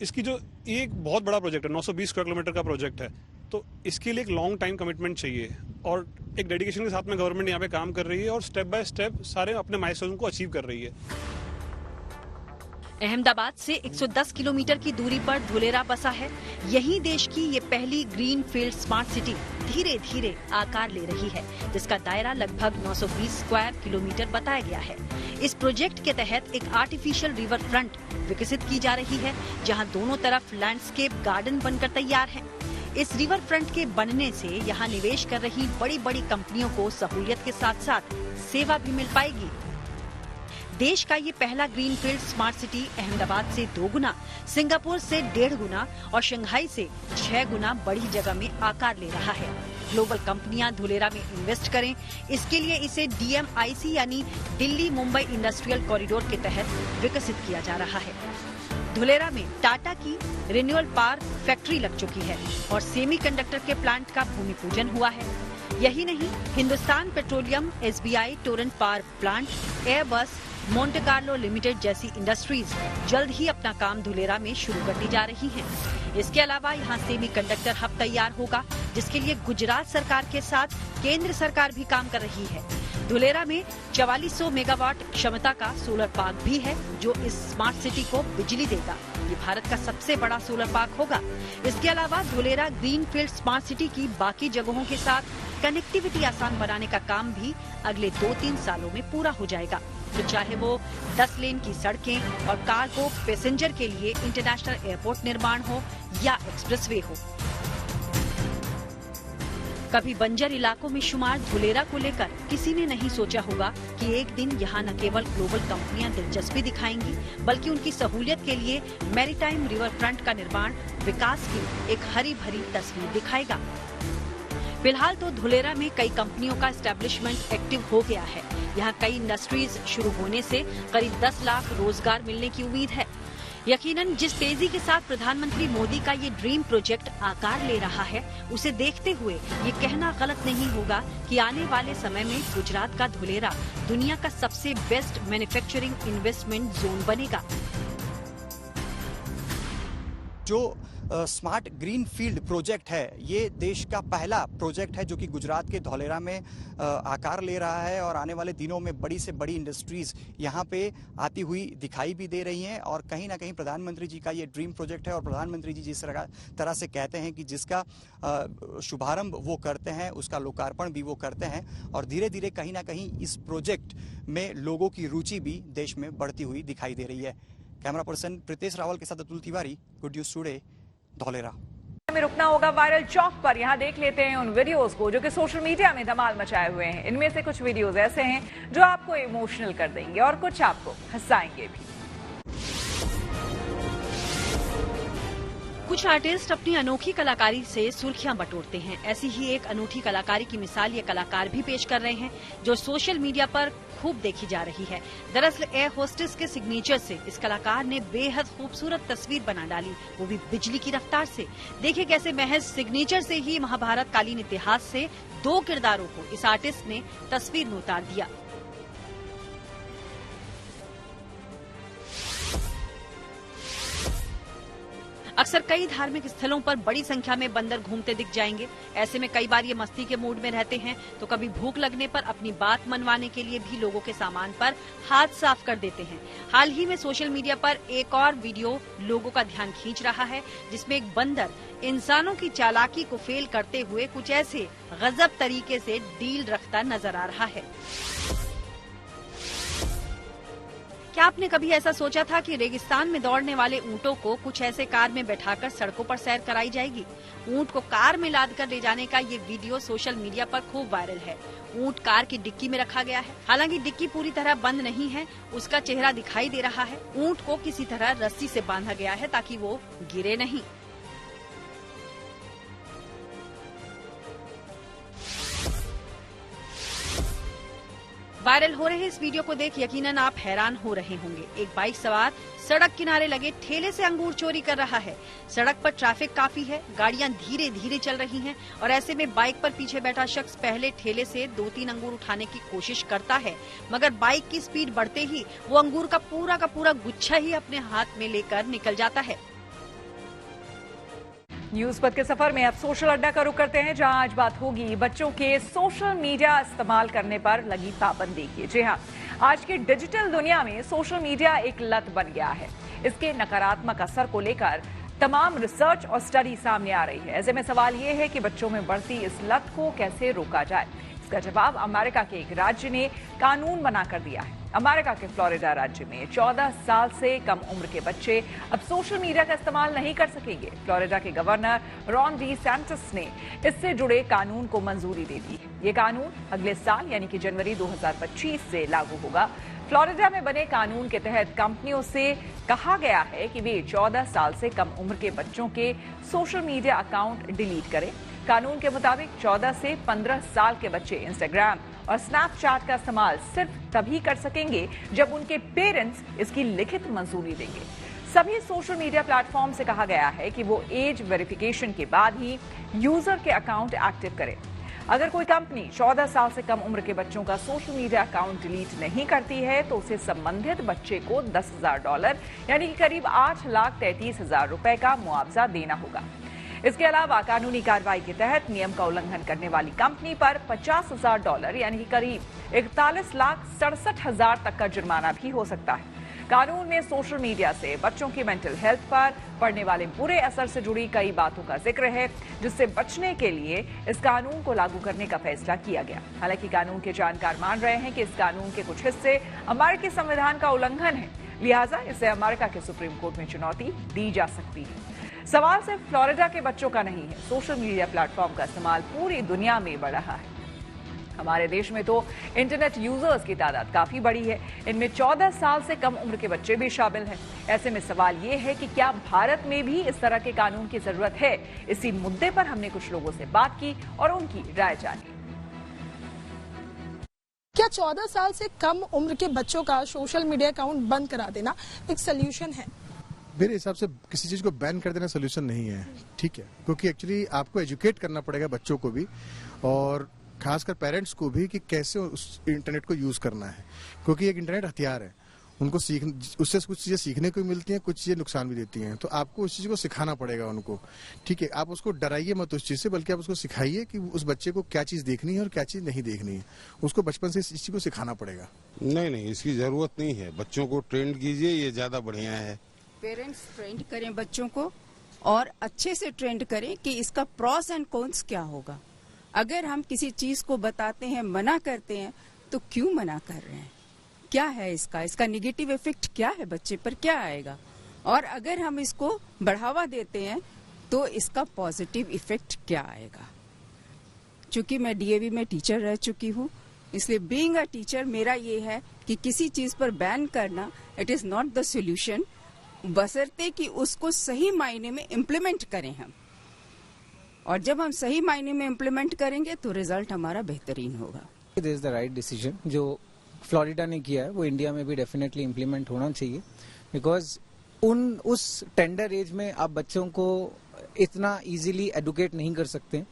O: इसकी जो एक बहुत बड़ा प्रोजेक्ट है, 920 स्क्वायर किलोमीटर का प्रोजेक्ट है, तो इसके लिए एक लॉन्ग टाइम कमिटमेंट चाहिए और एक डेडिकेशन के साथ में गवर्नमेंट यहाँ पे काम कर रही है और स्टेप बाय स्टेप सारे अपने माइलस्टोन को अचीव कर रही है।
B: अहमदाबाद से 110 किलोमीटर की दूरी पर धोलेरा बसा है। यही देश की ये पहली ग्रीन फील्ड स्मार्ट सिटी धीरे धीरे आकार ले रही है, जिसका दायरा लगभग 920 स्क्वायर किलोमीटर बताया गया है। इस प्रोजेक्ट के तहत एक आर्टिफिशियल रिवर फ्रंट विकसित की जा रही है, जहां दोनों तरफ लैंडस्केप गार्डन बनकर तैयार है। इस रिवर फ्रंट के बनने से यहां निवेश कर रही बड़ी बड़ी कंपनियों को सहूलियत के साथ साथ सेवा भी मिल पाएगी। देश का ये पहला ग्रीनफील्ड स्मार्ट सिटी अहमदाबाद से 2 गुना, सिंगापुर से 1.5 गुना और शंघाई से 6 गुना बड़ी जगह में आकार ले रहा है। ग्लोबल कंपनियां धुलेरा में इन्वेस्ट करें, इसके लिए इसे DMIC यानी दिल्ली मुंबई इंडस्ट्रियल कॉरिडोर के तहत विकसित किया जा रहा है। धुलेरा में टाटा की रिन्यूअल पावर फैक्ट्री लग चुकी है और सेमीकंडक्टर के प्लांट का भूमि पूजन हुआ है। यही नहीं, Hindustan petroleum, SBI Torrent power plant, Airbus, Monte Carlo limited जैसी इंडस्ट्रीज जल्द ही अपना काम धुलेरा में शुरू करने जा रही हैं। इसके अलावा यहाँ सेमीकंडक्टर हब तैयार होगा, जिसके लिए गुजरात सरकार के साथ केंद्र सरकार भी काम कर रही है। धुलेरा में 4400 मेगावाट क्षमता का सोलर पार्क भी है, जो इस स्मार्ट सिटी को बिजली देगा। ये भारत का सबसे बड़ा सोलर पार्क होगा। इसके अलावा धुलेरा ग्रीनफील्ड स्मार्ट सिटी की बाकी जगहों के साथ कनेक्टिविटी आसान बनाने का काम भी अगले 2-3 सालों में पूरा हो जाएगा। तो चाहे वो 10 लेन की सड़कें और कार्गो पैसेंजर के लिए इंटरनेशनल एयरपोर्ट निर्माण हो या एक्सप्रेसवे हो। कभी बंजर इलाकों में शुमार धुलेरा को लेकर किसी ने नहीं सोचा होगा कि एक दिन यहाँ न केवल ग्लोबल कंपनियां दिलचस्पी दिखाएंगी, बल्कि उनकी सहूलियत के लिए मैरीटाइम रिवर फ्रंट का निर्माण विकास की एक हरी भरी तस्वीर दिखाएगा। फिलहाल तो धुलेरा में कई कंपनियों का एस्टेब्लिशमेंट एक्टिव हो गया है। यहाँ कई इंडस्ट्रीज शुरू होने से करीब 10 लाख रोजगार मिलने की उम्मीद है। यकीनन जिस तेजी के साथ प्रधानमंत्री मोदी का ये ड्रीम प्रोजेक्ट आकार ले रहा है, उसे देखते हुए ये कहना गलत नहीं होगा कि आने वाले समय में गुजरात का धुलेरा दुनिया का सबसे बेस्ट मैन्युफैक्चरिंग इन्वेस्टमेंट जोन बनेगा।
N: जो स्मार्ट ग्रीन फील्ड प्रोजेक्ट है, ये देश का पहला प्रोजेक्ट है जो कि गुजरात के धौलेरा में आकार ले रहा है और आने वाले दिनों में बड़ी से बड़ी इंडस्ट्रीज यहाँ पे आती हुई दिखाई भी दे रही हैं। और कहीं ना कहीं प्रधानमंत्री जी का ये ड्रीम प्रोजेक्ट है और प्रधानमंत्री जी जिस तरह से कहते हैं कि जिसका शुभारंभ वो करते हैं, उसका लोकार्पण भी वो करते हैं और धीरे धीरे कहीं ना कहीं इस प्रोजेक्ट में लोगों की रुचि भी देश में बढ़ती हुई दिखाई दे रही है। कैमरा पर्सन प्रीतेश रावल के साथ Atul Tiwari, good news today, Dholera.
A: में रुकना होगा वायरल चौक पर। यहाँ देख लेते हैं उन वीडियोस को जो कि सोशल मीडिया में धमाल मचाए हुए हैं। इनमें से कुछ वीडियोस ऐसे हैं जो आपको इमोशनल कर देंगे और कुछ आपको हंसाएंगे भी।
B: कुछ आर्टिस्ट अपनी अनोखी कलाकारी से सुर्खियां बटोरते हैं। ऐसी ही एक अनूठी कलाकारी की मिसाल ये कलाकार भी पेश कर रहे हैं, जो सोशल मीडिया पर खूब देखी जा रही है। दरअसल एयर होस्टेस के सिग्नेचर से इस कलाकार ने बेहद खूबसूरत तस्वीर बना डाली, वो भी बिजली की रफ्तार से। देखिए कैसे महज सिग्नेचर से ही महाभारत कालीन इतिहास से 2 किरदारों को इस आर्टिस्ट ने तस्वीर में उतार दिया। अक्सर कई धार्मिक स्थलों पर बड़ी संख्या में बंदर घूमते दिख जाएंगे। ऐसे में कई बार ये मस्ती के मूड में रहते हैं, तो कभी भूख लगने पर अपनी बात मनवाने के लिए भी लोगों के सामान पर हाथ साफ कर देते हैं। हाल ही में सोशल मीडिया पर एक और वीडियो लोगों का ध्यान खींच रहा है, जिसमें एक बंदर इंसानों की चालाकी को फेल करते हुए कुछ ऐसे गजब तरीके से डील रखता नजर आ रहा है। क्या आपने कभी ऐसा सोचा था कि रेगिस्तान में दौड़ने वाले ऊंटों को कुछ ऐसे कार में बैठाकर सड़कों पर सैर कराई जाएगी? ऊंट को कार में लाद कर ले जाने का ये वीडियो सोशल मीडिया पर खूब वायरल है। ऊंट कार की डिक्की में रखा गया है। हालांकि डिक्की पूरी तरह बंद नहीं है, उसका चेहरा दिखाई दे रहा है। ऊंट को किसी तरह रस्सी से बांधा गया है ताकि वो गिरे नहीं। वायरल हो रहे इस वीडियो को देख यकीनन आप हैरान हो रहे होंगे। एक बाइक सवार सड़क किनारे लगे ठेले से अंगूर चोरी कर रहा है। सड़क पर ट्रैफिक काफी है, गाड़ियां धीरे धीरे चल रही हैं और ऐसे में बाइक पर पीछे बैठा शख्स पहले ठेले से 2-3 अंगूर उठाने की कोशिश करता है, मगर बाइक की स्पीड बढ़ते ही वो अंगूर का पूरा गुच्छा ही अपने हाथ में लेकर निकल जाता है।
A: न्यूज पथ के सफर में अब सोशल अड्डा का रुख करते हैं, जहां आज बात होगी बच्चों के सोशल मीडिया इस्तेमाल करने पर लगी पाबंदी की। जी हां, आज की डिजिटल दुनिया में सोशल मीडिया एक लत बन गया है। इसके नकारात्मक असर को लेकर तमाम रिसर्च और स्टडी सामने आ रही है। ऐसे में सवाल ये है कि बच्चों में बढ़ती इस लत को कैसे रोका जाए। इसका जवाब अमेरिका के एक राज्य ने कानून बनाकर दिया है। अमेरिका के फ्लोरिडा राज्य में 14 साल से कम उम्र के बच्चे अब सोशल मीडिया का इस्तेमाल नहीं कर सकेंगे। फ्लोरिडा के गवर्नर रॉन डी सैंटस ने इससे जुड़े कानून को मंजूरी दे दी है। ये कानून अगले साल यानी कि जनवरी 2025 से लागू होगा। फ्लोरिडा में बने कानून के तहत कंपनियों से कहा गया है कि वे 14 साल से कम उम्र के बच्चों के सोशल मीडिया अकाउंट डिलीट करें। कानून के मुताबिक 14 से 15 साल के बच्चे इंस्टाग्राम और स्नैपचैट का इस्तेमाल सिर्फ तभी कर सकेंगे जब उनके पेरेंट्स इसकी लिखित मंजूरी देंगे। सभी सोशल मीडिया प्लेटफॉर्म से कहा गया है कि वो एज वेरिफिकेशन के बाद ही यूजर के अकाउंट एक्टिव करें। अगर कोई कंपनी 14 साल से कम उम्र के बच्चों का सोशल मीडिया अकाउंट डिलीट नहीं करती है तो उसे संबंधित बच्चे को $10,000 यानी कि करीब 8,33,000 रुपए का मुआवजा देना होगा। इसके अलावा कानूनी कार्रवाई के तहत नियम का उल्लंघन करने वाली कंपनी पर $50,000 यानी कि करीब 41,67,000 तक का जुर्माना भी हो सकता है। कानून में सोशल मीडिया से बच्चों की मेंटल हेल्थ पर पड़ने वाले बुरे असर से जुड़ी कई बातों का जिक्र है, जिससे बचने के लिए इस कानून को लागू करने का फैसला किया गया। हालांकि कानून के जानकार मान रहे हैं कि इस कानून के कुछ हिस्से अमेरिकी संविधान का उल्लंघन है, लिहाजा इसे अमेरिका के सुप्रीम कोर्ट में चुनौती दी जा सकती है। सवाल सिर्फ फ्लोरिडा के बच्चों का नहीं है, सोशल मीडिया प्लेटफॉर्म का इस्तेमाल पूरी दुनिया में बढ़ रहा है। हमारे देश में तो इंटरनेट यूजर्स की तादाद काफी बड़ी है, इनमें 14 साल से कम उम्र के बच्चे भी शामिल हैं। ऐसे में सवाल ये है कि क्या भारत में भी इस तरह के कानून की जरूरत है? इसी मुद्दे पर हमने कुछ लोगों से बात की और उनकी राय जानी।
P: क्या 14 साल से कम उम्र के बच्चों का सोशल मीडिया अकाउंट बंद करा देना एक सोल्यूशन है?
Q: मेरे हिसाब से किसी चीज को बैन कर देना सोल्यूशन नहीं है, ठीक है, क्योंकि एक्चुअली आपको एजुकेट करना पड़ेगा बच्चों को भी और खासकर पेरेंट्स को भी कि कैसे उस इंटरनेट को यूज करना है, क्योंकि एक इंटरनेट हथियार है, उनको उससे कुछ चीजें सीखने को मिलती हैं, कुछ चीजें नुकसान भी देती हैं, तो आपको उस चीज को सिखाना पड़ेगा उनको, ठीक है। आप उसको डराइए मत उस चीज से, बल्कि आप उसको सिखाइए कि उस बच्चे को क्या चीज देखनी है और क्या चीज नहीं देखनी है, उसको बचपन से इस चीज को सिखाना पड़ेगा।
R: नहीं, इसकी जरूरत नहीं है, बच्चों को ट्रेंड कीजिए, ये ज्यादा बढ़िया है।
S: पेरेंट्स ट्रेंड करें बच्चों को और अच्छे से ट्रेंड करें कि इसका प्रॉस एंड कॉन्स क्या होगा। अगर हम किसी चीज को बताते हैं, मना करते हैं, तो क्यों मना कर रहे हैं, क्या है इसका नेगेटिव इफेक्ट क्या है, बच्चे पर क्या आएगा, और अगर हम इसको बढ़ावा देते हैं तो इसका पॉजिटिव इफेक्ट क्या आएगा। चूंकि मैं डीएवी में टीचर रह चुकी हूँ, इसलिए बीइंग अ टीचर मेरा ये है कि किसी चीज पर बैन करना it is not the solution, बशर्ते कि उसको सही मायने में इम्प्लीमेंट करें हम, और जब हम सही मायने में इम्प्लीमेंट करेंगे तो रिजल्ट हमारा बेहतरीन होगा।
T: This is the right decision जो फ्लोरिडा ने किया है, वो इंडिया में भी डेफिनेटली इम्प्लीमेंट होना चाहिए, बिकॉज उस टेंडर एज में आप बच्चों को इतना इजीली एडुकेट नहीं कर सकते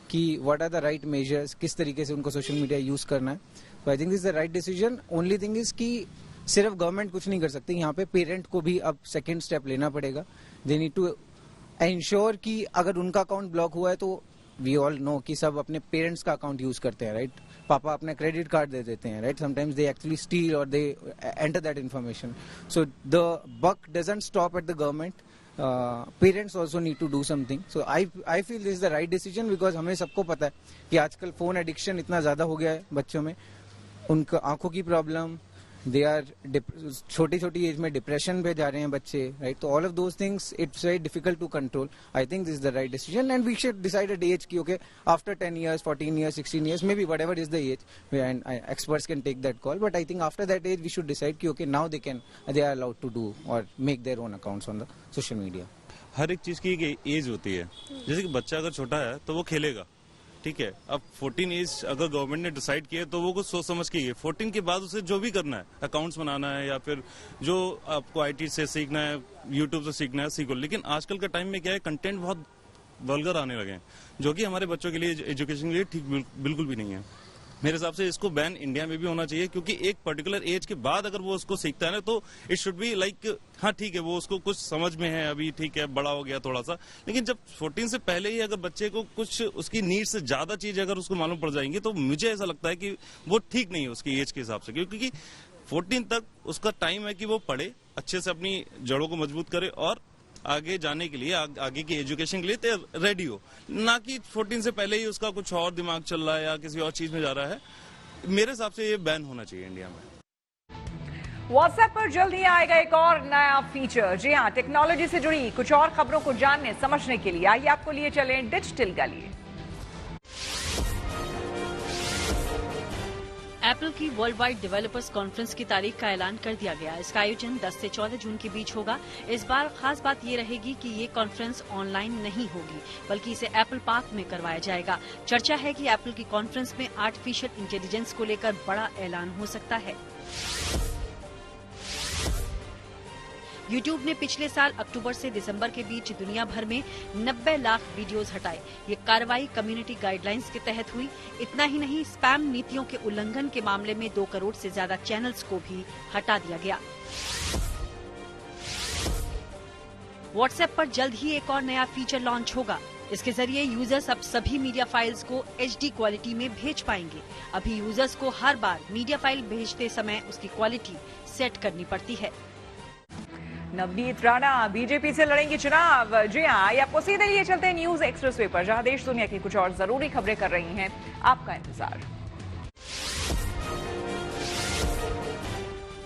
T: कि what are the right measures, किस तरीके से उनको सोशल मीडिया यूज करना है। तो आई think this is the right decision. Only thing is कि सिर्फ गवर्नमेंट कुछ नहीं कर सकती, यहाँ पे पेरेंट को भी अब सेकेंड स्टेप लेना पड़ेगा। दे नीड टू एंश्योर कि अगर उनका अकाउंट ब्लॉक हुआ है तो वी ऑल नो कि सब अपने पेरेंट्स का अकाउंट यूज करते हैं, राइट। पापा अपना क्रेडिट कार्ड दे देते हैं, right. Sometimes they actually steal और they enter that information. So the buck doesn't stop at the government, parents also need to do something. So I feel this is the right decision, because हमें सबको पता है कि आजकल phone addiction इतना ज्यादा हो गया है बच्चों में, उनका आंखों की प्रॉब्लम, दे आर छोटी छोटी एज में डिप्रेशन पे जा रहे हैं बच्चे, राइट। तो all of those things it's very difficult to control. I think this is the right decision and we should decide at age की okay after 10 years, 14 years, 16 years, maybe whatever is the age, and experts can take that call, but I think after that age we should decide कि okay now they are allowed to do or make their own accounts on the social media.
U: हर एक चीज की एक as होती है, जैसे कि बच्चा अगर छोटा है तो वो खेलेगा, ठीक है। अब 14 एज अगर गवर्नमेंट ने डिसाइड किया तो वो कुछ सोच समझ के 14 के बाद उसे जो भी करना है, अकाउंट्स बनाना है या फिर जो आपको आईटी से सीखना है, यूट्यूब से सीखना है, सीखो। लेकिन आजकल का टाइम में क्या है, कंटेंट बहुत वल्गर आने लगे हैं, जो कि हमारे बच्चों के लिए, एजुकेशन के लिए ठीक बिल्कुल भी नहीं है। मेरे हिसाब से इसको बैन इंडिया में भी होना चाहिए, क्योंकि एक पर्टिकुलर एज के बाद अगर वो उसको सीखता है ना तो इट शुड बी लाइक, हाँ ठीक है वो उसको कुछ समझ में है अभी, ठीक है बड़ा हो गया थोड़ा सा, लेकिन जब 14 से पहले ही अगर बच्चे को कुछ उसकी नीड से ज्यादा चीज अगर उसको मालूम पड़ जाएंगी तो मुझे ऐसा लगता है कि वो ठीक नहीं है उसकी एज के हिसाब से, क्योंकि 14 तक उसका टाइम है कि वो पढ़े, अच्छे से अपनी जड़ों को मजबूत करे और आगे जाने के लिए, आगे की एजुकेशन के लिए रेडी हो, ना कि 14 से पहले ही उसका कुछ और दिमाग चल रहा है या किसी और चीज में जा रहा है। मेरे हिसाब से ये बैन होना चाहिए इंडिया में।
A: व्हाट्सएप पर जल्द ही आएगा एक और नया फीचर। जी हाँ, टेक्नोलॉजी से जुड़ी कुछ और खबरों को जानने समझने के लिए आइए आपको लिए चलें डिजिटल गली।
B: एप्पल की वर्ल्ड वाइड डेवलपर्स कॉन्फ्रेंस की तारीख का ऐलान कर दिया गया। इसका आयोजन 10 से 14 जून के बीच होगा। इस बार खास बात ये रहेगी कि ये कॉन्फ्रेंस ऑनलाइन नहीं होगी, बल्कि इसे एप्पल पार्क में करवाया जाएगा। चर्चा है कि एप्पल की कॉन्फ्रेंस में आर्टिफिशियल इंटेलिजेंस को लेकर बड़ा ऐलान हो सकता है। YouTube ने पिछले साल अक्टूबर से दिसंबर के बीच दुनिया भर में 90 लाख वीडियोस हटाए। ये कार्रवाई कम्युनिटी गाइडलाइंस के तहत हुई। इतना ही नहीं, स्पैम नीतियों के उल्लंघन के मामले में 2 करोड़ से ज्यादा चैनल्स को भी हटा दिया गया। WhatsApp पर जल्द ही एक और नया फीचर लॉन्च होगा। इसके जरिए यूजर्स अब सभी मीडिया फाइल्स को HD क्वालिटी में भेज पाएंगे। अभी यूजर्स को हर बार मीडिया फाइल भेजते समय उसकी क्वालिटी सेट करनी पड़ती है।
A: नवनीत राणा बीजेपी से लड़ेंगे चुनाव। जी हाँ, आपको सीधे लिए चलते हैं न्यूज एक्सप्रेसवे पर, जहां देश दुनिया की कुछ और जरूरी खबरें कर रही हैं आपका इंतजार।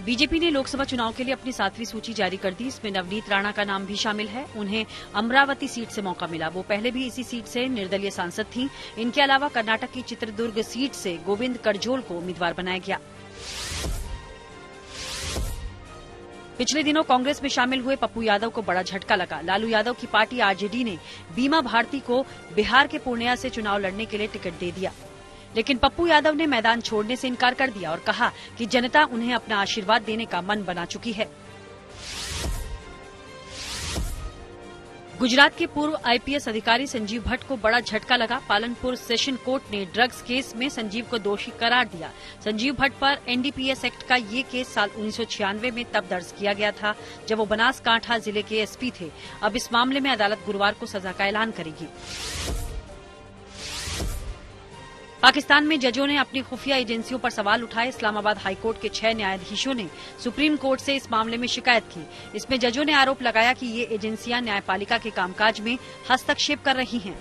B: बीजेपी ने लोकसभा चुनाव के लिए अपनी 7वीं सूची जारी कर दी। इसमें नवनीत राणा का नाम भी शामिल है। उन्हें अमरावती सीट से मौका मिला। वो पहले भी इसी सीट से निर्दलीय सांसद थीं। इनके अलावा कर्नाटक की चित्रदुर्ग सीट से गोविंद करजोल को उम्मीदवार बनाया गया। पिछले दिनों कांग्रेस में शामिल हुए पप्पू यादव को बड़ा झटका लगा। लालू यादव की पार्टी आरजेडी ने बीमा भारती को बिहार के पूर्णिया से चुनाव लड़ने के लिए टिकट दे दिया, लेकिन पप्पू यादव ने मैदान छोड़ने से इनकार कर दिया और कहा कि जनता उन्हें अपना आशीर्वाद देने का मन बना चुकी है। गुजरात के पूर्व आईपीएस अधिकारी संजीव भट्ट को बड़ा झटका लगा। पालनपुर सेशन कोर्ट ने ड्रग्स केस में संजीव को दोषी करार दिया। संजीव भट्ट पर एनडीपीएस एक्ट का ये केस साल 1996 में तब दर्ज किया गया था जब वो बनासकांठा जिले के एसपी थे। अब इस मामले में अदालत गुरुवार को सजा का ऐलान करेगी। पाकिस्तान में जजों ने अपनी खुफिया एजेंसियों पर सवाल उठाए। इस्लामाबाद हाईकोर्ट के 6 न्यायाधीशों ने सुप्रीम कोर्ट से इस मामले में शिकायत की। इसमें जजों ने आरोप लगाया कि ये एजेंसियां न्यायपालिका के कामकाज में हस्तक्षेप कर रही हैं।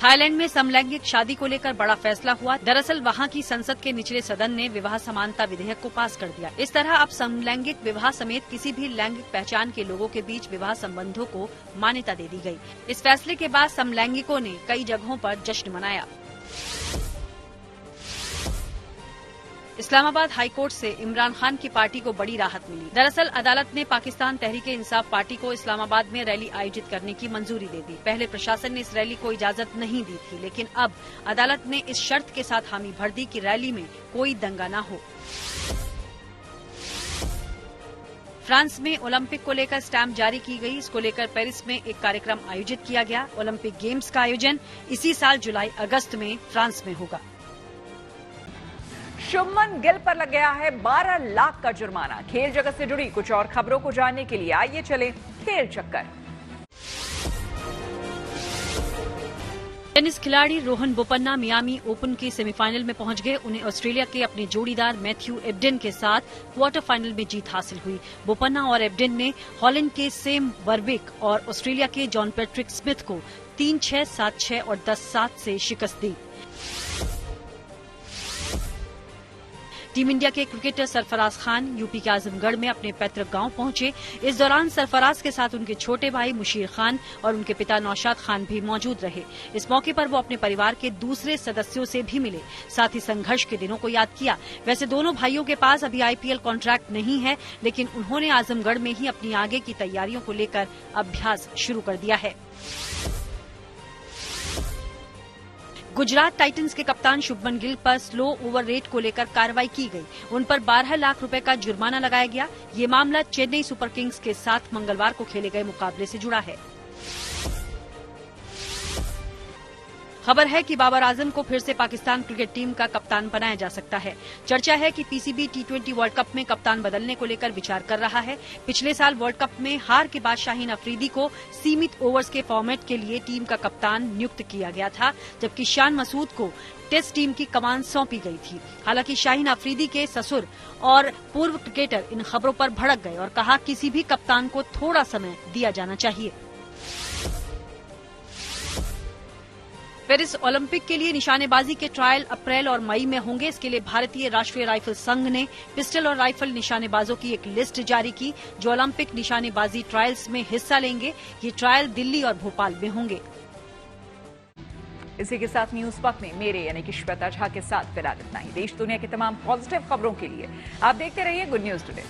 B: थाईलैंड में समलैंगिक शादी को लेकर बड़ा फैसला हुआ। दरअसल वहां की संसद के निचले सदन ने विवाह समानता विधेयक को पास कर दिया। इस तरह अब समलैंगिक विवाह समेत किसी भी लैंगिक पहचान के लोगों के बीच विवाह संबंधों को मान्यता दे दी गई। इस फैसले के बाद समलैंगिकों ने कई जगहों पर जश्न मनाया। इस्लामाबाद हाईकोर्ट से इमरान खान की पार्टी को बड़ी राहत मिली। दरअसल अदालत ने पाकिस्तान तहरीके इंसाफ पार्टी को इस्लामाबाद में रैली आयोजित करने की मंजूरी दे दी। पहले प्रशासन ने इस रैली को इजाजत नहीं दी थी, लेकिन अब अदालत ने इस शर्त के साथ हामी भर दी कि रैली में कोई दंगा न हो। फ्रांस में ओलंपिक को लेकर स्टैम्प जारी की गई। इसको लेकर पेरिस में एक कार्यक्रम आयोजित किया गया। ओलंपिक गेम्स का आयोजन इसी साल जुलाई-अगस्त में फ्रांस में होगा।
A: शुभमन गिल पर लग गया है 12 लाख का जुर्माना। खेल जगत से जुड़ी कुछ और खबरों को जानने के लिए आइए चले खेल चक्कर।
B: टेनिस खिलाड़ी रोहन बोपन्ना मियामी ओपन के सेमीफाइनल में पहुंच गए। उन्हें ऑस्ट्रेलिया के अपने जोड़ीदार मैथ्यू एब्डेन के साथ क्वार्टर फाइनल में जीत हासिल हुई। बोपन्ना और एब्डेन ने हॉलैंड के सेम वर्बिक और ऑस्ट्रेलिया के जॉन पैट्रिक स्मिथ को 3-6, 7-6 और 10-7 से शिकस्त दी। टीम इंडिया के क्रिकेटर सरफराज खान यूपी के आजमगढ़ में अपने पैतृक गांव पहुंचे। इस दौरान सरफराज के साथ उनके छोटे भाई मुशीर खान और उनके पिता नौशाद खान भी मौजूद रहे। इस मौके पर वो अपने परिवार के दूसरे सदस्यों से भी मिले, साथ ही संघर्ष के दिनों को याद किया। वैसे दोनों भाइयों के पास अभी आईपीएल कॉन्ट्रैक्ट नहीं है, लेकिन उन्होंने आजमगढ़ में ही अपनी आगे की तैयारियों को लेकर अभ्यास शुरू कर दिया है। गुजरात टाइटंस के कप्तान शुभमन गिल पर स्लो ओवर रेट को लेकर कार्रवाई की गई। उन पर 12 लाख रुपए का जुर्माना लगाया गया। ये मामला चेन्नई सुपर किंग्स के साथ मंगलवार को खेले गए मुकाबले से जुड़ा है। खबर है कि बाबर आजम को फिर से पाकिस्तान क्रिकेट टीम का कप्तान बनाया जा सकता है। चर्चा है कि पीसीबी T20 वर्ल्ड कप में कप्तान बदलने को लेकर विचार कर रहा है। पिछले साल वर्ल्ड कप में हार के बाद शाहीन अफरीदी को सीमित ओवर्स के फॉर्मेट के लिए टीम का कप्तान नियुक्त किया गया था, जबकि शान मसूद को टेस्ट टीम की कमान सौंपी गई थी। हालांकि शाहीन अफरीदी के ससुर और पूर्व क्रिकेटर इन खबरों पर भड़क गए और कहा किसी भी कप्तान को थोड़ा समय दिया जाना चाहिए। पेरिस ओलंपिक के लिए निशानेबाजी के ट्रायल अप्रैल और मई में होंगे। इसके लिए भारतीय राष्ट्रीय राइफल संघ ने पिस्टल और राइफल निशानेबाजों की एक लिस्ट जारी की, जो ओलंपिक निशानेबाजी ट्रायल्स में हिस्सा लेंगे। ये ट्रायल दिल्ली और भोपाल में होंगे।
A: इसी के साथ न्यूज पक में मेरे यानी कि श्वेता झा के साथ फिलहाल इतना ही। देश दुनिया की तमाम पॉजिटिव खबरों के लिए आप देखते रहिए गुड न्यूज टुडे।